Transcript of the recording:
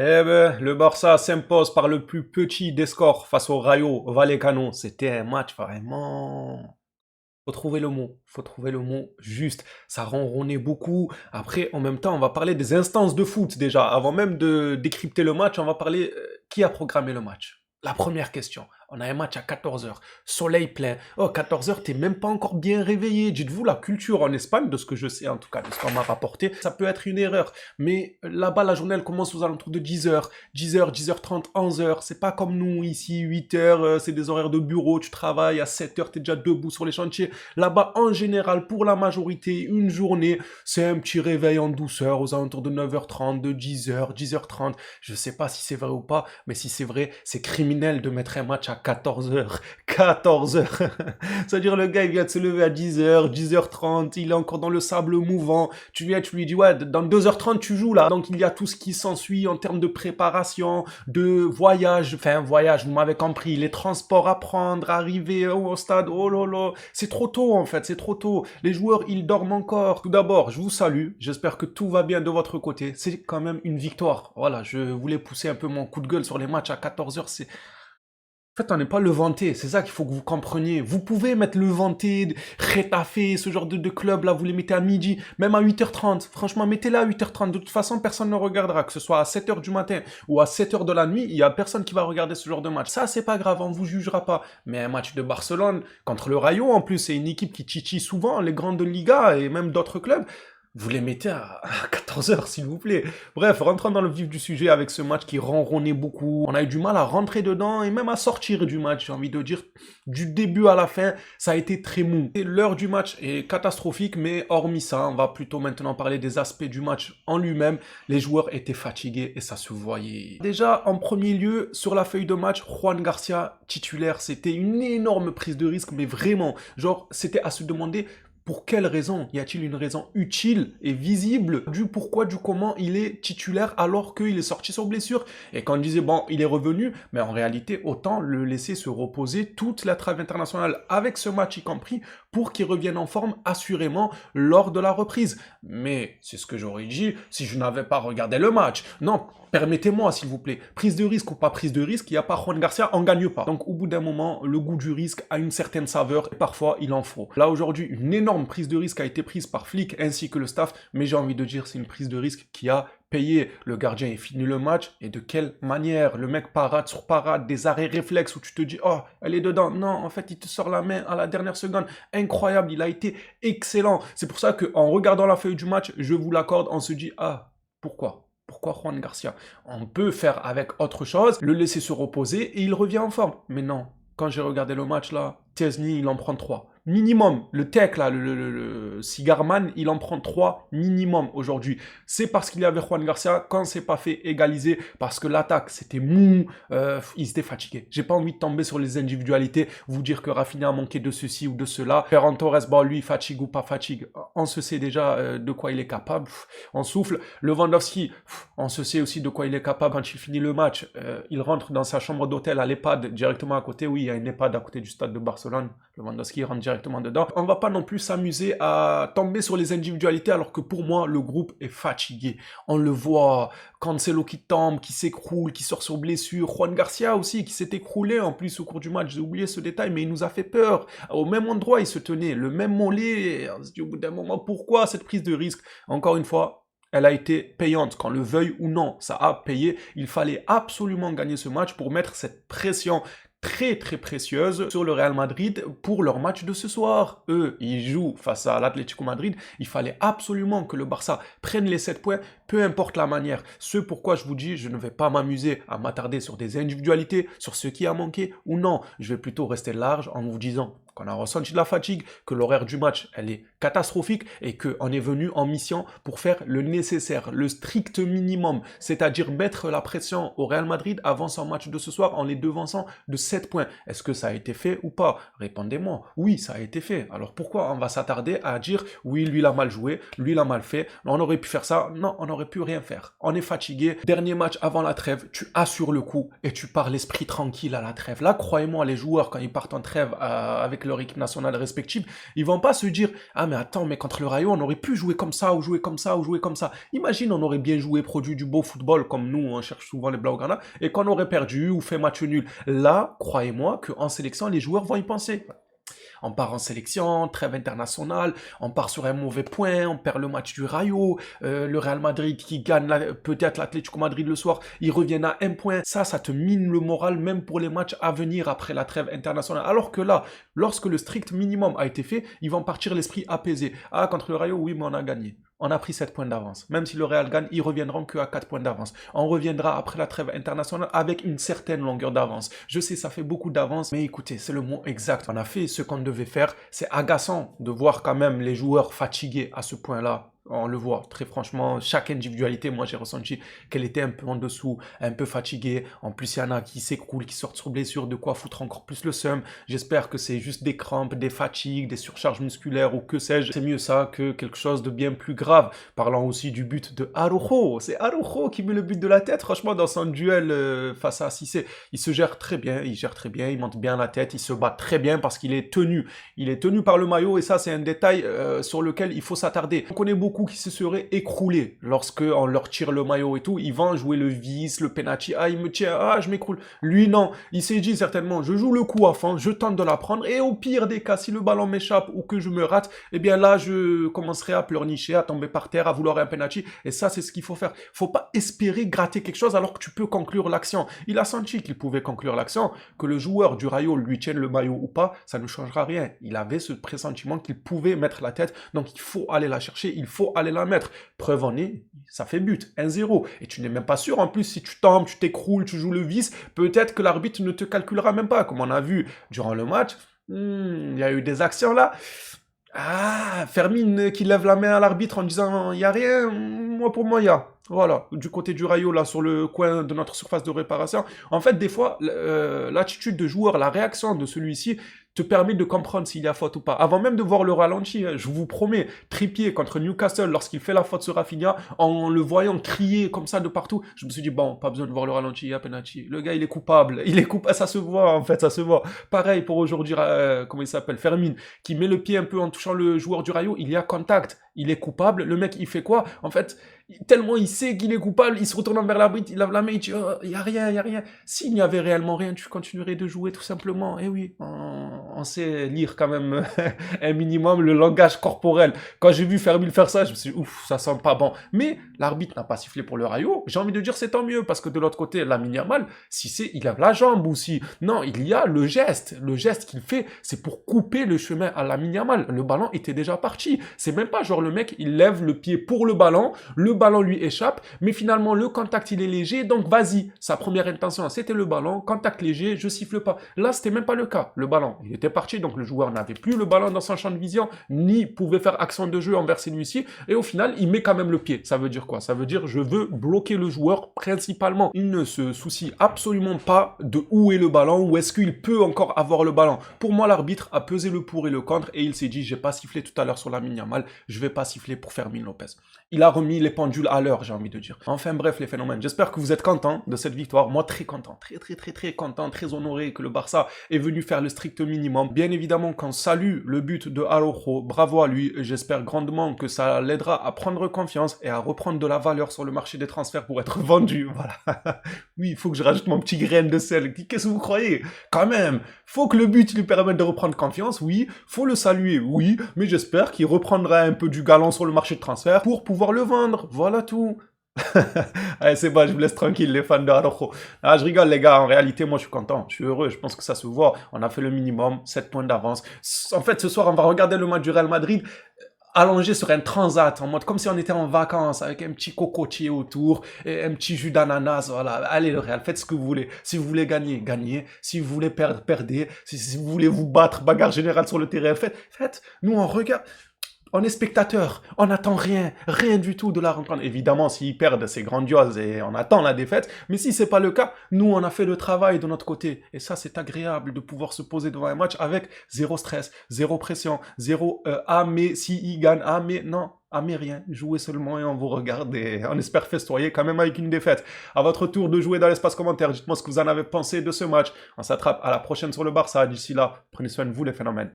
Eh ben, le Barça s'impose par le plus petit des scores face au Rayo Vallecano. C'était un match vraiment. Faut trouver le mot. Faut trouver le mot juste. Ça ronronnait beaucoup. Après, en même temps, on va parler des instances de foot déjà. Avant même de décrypter le match, on va parler qui a programmé le match. La première question. On a un match à 14 heures. Soleil plein. Oh, 14 heures, t'es même pas encore bien réveillé. Dites-vous, la culture en Espagne, de ce que je sais en tout cas, de ce qu'on m'a rapporté, ça peut être une erreur. Mais là-bas, la journée, elle commence aux alentours de 10 heures. 10 heures, 10h30, 11 heures. C'est pas comme nous ici, 8 heures, c'est des horaires de bureau, tu travailles, à 7 heures, t'es déjà debout sur les chantiers. Là-bas, en général, pour la majorité, une journée, c'est un petit réveil en douceur aux alentours de 9h30, de 10 heures, 10h30. Je sais pas si c'est vrai ou pas, mais si c'est vrai, c'est criminel de mettre un match à 14 heures. 14 heures. C'est-à-dire le gars, il vient de se lever à 10 heures, 10h30, il est encore dans le sable mouvant. Tu viens, tu lui dis, ouais, dans 2h30, tu joues là. Donc il y a tout ce qui s'ensuit en termes de préparation, de voyage. Enfin, voyage, vous m'avez compris. Les transports à prendre, arriver au stade. Oh là là. C'est trop tôt en fait, c'est trop tôt. Les joueurs, ils dorment encore. Tout d'abord, je vous salue. J'espère que tout va bien de votre côté. C'est quand même une victoire. Voilà, je voulais pousser un peu mon coup de gueule sur les matchs à 14 heures. En fait, on n'est pas levanté, c'est ça qu'il faut que vous compreniez. Vous pouvez mettre levanté, Retafe, ce genre de club là, vous les mettez à midi, même à 8h30. Franchement, mettez-les à 8h30. De toute façon, personne ne regardera, que ce soit à 7h du matin ou à 7h de la nuit, il y a personne qui va regarder ce genre de match. Ça, c'est pas grave, on vous jugera pas. Mais un match de Barcelone contre le Rayo, en plus, c'est une équipe qui titille souvent les grandes ligas et même d'autres clubs. Vous les mettez à 14 heures, s'il vous plaît. Bref, rentrons dans le vif du sujet avec ce match qui ronronnait beaucoup. On a eu du mal à rentrer dedans et même à sortir du match, j'ai envie de dire. Du début à la fin, ça a été très mou. Et l'heure du match est catastrophique, mais hormis ça, on va plutôt maintenant parler des aspects du match en lui-même. Les joueurs étaient fatigués et ça se voyait. Déjà, en premier lieu, sur la feuille de match, Juan Garcia, titulaire, c'était une énorme prise de risque, mais vraiment, genre, c'était à se demander pour quelle raison? Y a-t-il une raison utile et visible du pourquoi, du comment il est titulaire alors qu'il est sorti sur blessure? Et quand on disait, bon, il est revenu, mais en réalité, autant le laisser se reposer toute la trêve internationale avec ce match y compris pour qu'il revienne en forme assurément lors de la reprise. Mais c'est ce que j'aurais dit si je n'avais pas regardé le match. Non, permettez-moi s'il vous plaît. Prise de risque ou pas prise de risque, il n'y a pas Juan Garcia, on gagne pas. Donc au bout d'un moment, le goût du risque a une certaine saveur et parfois il en faut. Là aujourd'hui, une énorme prise de risque a été prise par Flick ainsi que le staff, mais j'ai envie de dire c'est une prise de risque qui a payé. Le gardien est fini le match et de quelle manière? Le mec parade sur parade, des arrêts réflexes où tu te dis oh elle est dedans. Non, en fait il te sort la main à la dernière seconde. Incroyable, il a été excellent. C'est pour ça qu'en regardant la feuille du match, je vous l'accorde, on se dit ah pourquoi? Pourquoi Juan Garcia? On peut faire avec autre chose, le laisser se reposer et il revient en forme. Mais non, quand j'ai regardé le match là, Tiesny il en prend 3. Minimum, le tech là, le Cigarman, il en prend 3 minimum aujourd'hui. C'est parce qu'il y avait Juan Garcia, quand c'est pas fait égaliser, parce que l'attaque c'était mou, ils étaient fatigués. J'ai pas envie de tomber sur les individualités, vous dire que Rafinha a manqué de ceci ou de cela. Ferran Torres, bon lui fatigue ou pas fatigue, on se sait déjà de quoi il est capable, on souffle. Lewandowski, on se sait aussi de quoi il est capable quand il finit le match. Il rentre dans sa chambre d'hôtel à l'EHPAD directement à côté. Oui, il y a une EHPAD à côté du stade de Barcelone. Lewandowski rentre directement dedans. On va pas non plus s'amuser à tomber sur les individualités alors que pour moi, le groupe est fatigué. On le voit, Cancelo qui tombe, qui s'écroule, qui sort sur blessure. Juan Garcia aussi qui s'est écroulé en plus au cours du match. J'ai oublié ce détail, mais il nous a fait peur. Au même endroit, il se tenait, le même mollet. On se dit au bout d'un moment, pourquoi cette prise de risque? Encore une fois, elle a été payante, qu'on le veuille ou non, ça a payé. Il fallait absolument gagner ce match pour mettre cette pression très très précieuse sur le Real Madrid pour leur match de ce soir. Eux, ils jouent face à l'Atlético Madrid. Il fallait absolument que le Barça prenne les 7 points, peu importe la manière. Ce pourquoi je vous dis, je ne vais pas m'amuser à m'attarder sur des individualités, sur ce qui a manqué ou non. Je vais plutôt rester large en vous disant qu'on a ressenti de la fatigue, que l'horaire du match, elle est catastrophique et qu'on est venu en mission pour faire le nécessaire, le strict minimum, c'est-à-dire mettre la pression au Real Madrid avant son match de ce soir en les devançant de 7 points. Est-ce que ça a été fait ou pas? Répondez-moi. Oui, ça a été fait. Alors pourquoi on va s'attarder à dire oui, lui il a mal joué, lui il a mal fait, on aurait pu faire ça? Non, on n'aurait pu rien faire. On est fatigué. Dernier match avant la trêve, tu assures le coup et tu pars l'esprit tranquille à la trêve. Là, croyez-moi, les joueurs, quand ils partent en trêve avec leur équipe nationale respective, ils vont pas se dire, ah mais attends, mais contre le Rayo, on aurait pu jouer comme ça, ou jouer comme ça, ou jouer comme ça. Imagine, on aurait bien joué, produit du beau football, comme nous, on cherche souvent les Blaugrana, et qu'on aurait perdu ou fait match nul. Là, croyez-moi qu'en sélection, les joueurs vont y penser. On part en sélection, trêve internationale, on part sur un mauvais point, on perd le match du Rayo, le Real Madrid qui gagne peut-être l'Atlético Madrid le soir, ils reviennent à un point. Ça te mine le moral même pour les matchs à venir après la trêve internationale. Alors que là, lorsque le strict minimum a été fait, ils vont partir l'esprit apaisé. Ah, contre le Rayo, oui, mais on a gagné. On a pris 7 points d'avance. Même si le Real gagne, ils reviendront qu'à 4 points d'avance. On reviendra après la trêve internationale avec une certaine longueur d'avance. Je sais, ça fait beaucoup d'avance, mais écoutez, c'est le mot exact. On a fait ce qu'on devait faire. C'est agaçant de voir quand même les joueurs fatigués à ce point-là. On le voit, très franchement, chaque individualité, moi j'ai ressenti qu'elle était un peu en dessous, un peu fatiguée. En plus, il y en a qui s'écroulent, qui sortent sur blessure, de quoi foutre encore plus le seum. J'espère que c'est juste des crampes, des fatigues, des surcharges musculaires ou que sais-je. C'est mieux ça que quelque chose de bien plus grave. Parlant aussi du but de Araujo, c'est Araujo qui met le but de la tête. Franchement, dans son duel face à Cissé, il se gère très bien, il monte bien la tête, il se bat très bien parce qu'il est tenu. Il est tenu par le maillot et ça, c'est un détail sur lequel il faut s'attarder. On connaît beaucoup qui se seraient écroulés lorsque on leur tire le maillot et tout. Ils vont jouer le vice, le penalty. Ah, il me tient, ah, je m'écroule. Lui, non. Il s'est dit certainement, je joue le coup à fond, je tente de la prendre et au pire des cas, si le ballon m'échappe ou que je me rate, eh bien là, je commencerai à pleurnicher, à tomber par terre, à vouloir un penalty. Et ça, c'est ce qu'il faut faire. Faut pas espérer gratter quelque chose alors que tu peux conclure l'action. Il a senti qu'il pouvait conclure l'action, que le joueur du Rayo lui tienne le maillot ou pas, ça ne changera rien. Il avait ce pressentiment qu'il pouvait mettre la tête, donc il faut aller la chercher, il faut aller la mettre. Preuve en est, ça fait but, 1-0. Et tu n'es même pas sûr, en plus, si tu tombes, tu t'écroules, tu joues le vice, peut-être que l'arbitre ne te calculera même pas, comme on a vu durant le match. Il y a eu des actions là. Ah, Fermine qui lève la main à l'arbitre en disant il n'y a rien, moi pour moi il y a. Voilà, du côté du Rayo, là, sur le coin de notre surface de réparation. En fait, des fois, l'attitude de joueur, la réaction de celui-ci te permet de comprendre s'il y a faute ou pas. Avant même de voir le ralenti, je vous promets, Trippier contre Newcastle, lorsqu'il fait la faute sur Rafinha, en le voyant crier comme ça de partout, je me suis dit, bon, pas besoin de voir le ralenti, il y a penalty. Le gars, il est coupable, ça se voit, en fait, ça se voit. Pareil pour aujourd'hui, comment il s'appelle, Fermine, qui met le pied un peu en touchant le joueur du Rayo, il y a contact, il est coupable, le mec, il fait quoi? En fait, tellement il sait qu'il est coupable, il se retourne vers l'arbitre, il lave la main, il dit oh, il y a rien, il y a rien. S'il n'y avait réellement rien, tu continuerais de jouer tout simplement. Eh oui, on sait lire quand même un minimum le langage corporel. Quand j'ai vu Fermil faire ça, je me suis dit ouf, ça sent pas bon. Mais l'arbitre n'a pas sifflé pour le Rayo. J'ai envie de dire c'est tant mieux parce que de l'autre côté, Lamine Yamal, si c'est il lave la jambe aussi. Non, il y a le geste qu'il fait, c'est pour couper le chemin à Lamine Yamal. Le ballon était déjà parti. C'est même pas genre le mec, il lève le pied pour le ballon lui échappe, mais finalement le contact il est léger, donc vas-y, sa première intention c'était le ballon, contact léger, je siffle pas. Là c'était même pas le cas, le ballon il était parti, donc le joueur n'avait plus le ballon dans son champ de vision, ni pouvait faire action de jeu envers celui-ci, et au final il met quand même le pied. Ça veut dire quoi? Ça veut dire je veux bloquer le joueur principalement. Il ne se soucie absolument pas de où est le ballon, ou est-ce qu'il peut encore avoir le ballon. Pour moi l'arbitre a pesé le pour et le contre, et il s'est dit j'ai pas sifflé tout à l'heure sur Lamine Yamal, je vais pas siffler pour Fermín Lopez. Il a remis les pendules à l'heure, j'ai envie de dire. Enfin bref, les phénomènes. J'espère que vous êtes contents de cette victoire. Moi, très content. Très content, très honoré que le Barça est venu faire le strict minimum. Bien évidemment qu'on salue le but de Araujo. Bravo à lui. J'espère grandement que ça l'aidera à prendre confiance et à reprendre de la valeur sur le marché des transferts pour être vendu. Voilà. Oui, il faut que je rajoute mon petit grain de sel. Qu'est-ce que vous croyez? Quand même, faut que le but lui permette de reprendre confiance, oui. Faut le saluer, oui. Mais j'espère qu'il reprendra un peu du galon sur le marché de transfert pour pouvoir le vendre. Voilà tout. Allez, c'est bon, je vous laisse tranquille, les fans de Araujo. Ah, je rigole, les gars. En réalité, moi, je suis content. Je suis heureux. Je pense que ça se voit. On a fait le minimum, 7 points d'avance. En fait, ce soir, on va regarder le match du Real Madrid allongé sur un transat, en mode comme si on était en vacances, avec un petit cocotier autour, et un petit jus d'ananas, voilà. Allez, le Real, faites ce que vous voulez. Si vous voulez gagner, gagnez. Si vous voulez perdre, perdez. Si vous voulez vous battre, bagarre générale sur le terrain, faites. Nous, on regarde. On est spectateur, on n'attend rien du tout de la rencontre. Évidemment, s'ils perdent, c'est grandiose et on attend la défaite. Mais si c'est pas le cas, nous, on a fait le travail de notre côté. Et ça, c'est agréable de pouvoir se poser devant un match avec zéro stress, zéro pression, zéro ah mais si il gagne, ah mais non. Ah mais rien, jouez seulement et on vous regarde et on espère festoyer quand même avec une défaite. À votre tour de jouer dans l'espace commentaire, dites-moi ce que vous en avez pensé de ce match. On s'attrape à la prochaine sur le Barça. D'ici là, prenez soin de vous les phénomènes.